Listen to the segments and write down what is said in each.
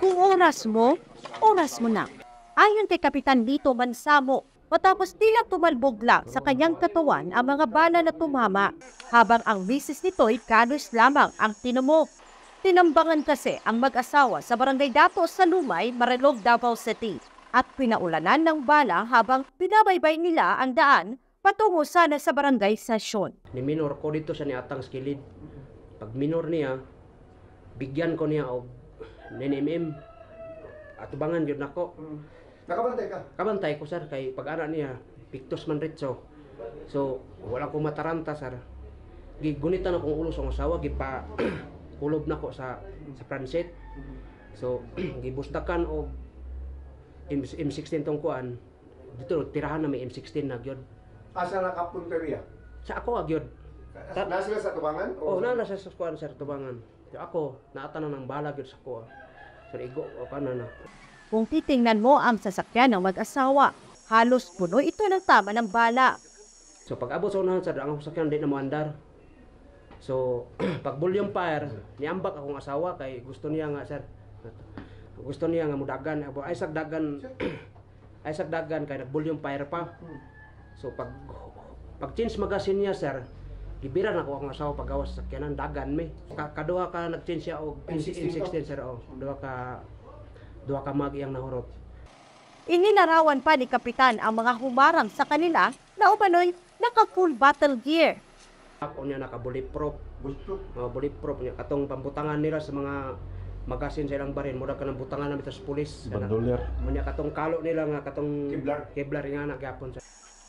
Kung oras mo na. Ayon kay Kapitan Lito Mansamo, matapos tila tumalbog lang sa kanyang katawan ang mga bala na tumama, habang ang misis nito'y kalos lamang ang tinamo. Tinambangan kasi ang mag-asawa sa Barangay Dato sa Lumay, Marilog, Davao City at pinaulanan ng bala habang binabaybay nila ang daan patungo sana sa barangay sesyon. Ni minor ko dito siya ni atang skilid. Pag minor niya, bigyan ko niya og 9mm. Atubangan yun ako. Nakabantay ka? Kabantay ko sir kay pag-ana niya pictus man ritso. So wala ko mataranta sir. Gigunitan akong ulo sa asawa gipa kulob na ko sa transit. So gibusdakan og M16 tong kuan. Dito tirahan na may M16 na gyud. Asa nakapunteriya? Sa ako gyud. Na sila sa tubangan? Oh, na sa kuan sir tubangan. So, ako naatan na ng bala gyud sa kuan. Sir igo o kana na. Kung titingnan mo ang sasakyan ng mag-asawa, halos puno ito ng tama ng bala. So pag abot sa unahan sir, ang sasakyan di na moandar. So pag volume fire, niambak akong asawa kay gusto niya nga sir. Gusto niya nga mudagan, ay sagdagan ay sagdagan kay nag volume fire pa. So pag change magasin niya sir, gibiran ako ang asawa pagawas sa sakyanan dagan me. Kaduha ka nag-change siya og M16 sir oh. Duha ka mag iyang nahurot. Inilarawan pa ni Kapitan ang mga humarang sa kanila na umano'y naka-full battle gear. Ako niya naka-bulletproof. Bulletproof niya. Katong pambutangan nila sa mga magasin sa ilang barin. Mura ka ng butangan namin sa pulis. Bandolier. Muna katong kalo nila nga katong Kevlar nga nagyapon sa.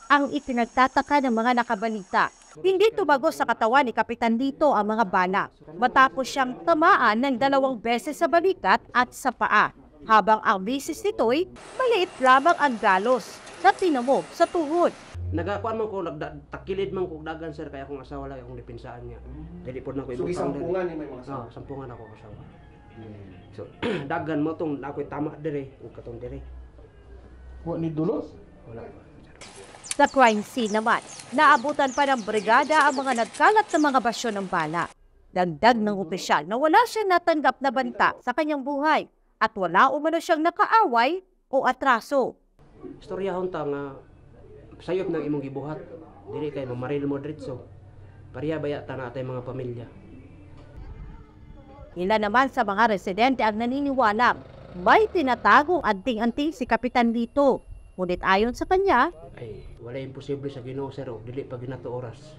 Ang ipinagtataka ng mga nakabalita, hindi tumago sa katawan ni Kapitan Lito ang mga bala matapos siyang tamaan ng 2 beses sa balikat at sa paa. Habang ang misis nito'y maliit lamang ang galos na tinamo sa tuhod. Nagakuan man ko, takilid man ko dagan sir, kaya akong asawa lang akong dipinsaan niya. Dili po na ko So isampungan ni may mga asawa? Sampungan ako asawa. So dagan mo tong ako'y tama dire, ug katong dire. Wa ni dulos? Wala pa. Sa crime scene naman, naabutan pa ng brigada ang mga nagkalat na mga basyo ng bala. Dagdag ng opisyal na wala siyang natanggap na banta sa kanyang buhay at wala umano siyang nakaaway o atraso. Istoryahon ta nga sayop ng imong gibuhat. Dili kay mamaril mo diretso. Pareha baya ta natay mga pamilya. Ilan naman sa mga residente ang naniniwala may tinatagong anting-anting si Kapitan Lito. Ngunit ayon sa kanya, Ay, wala imposible sa Ginoo sir, og dili pa ginato oras.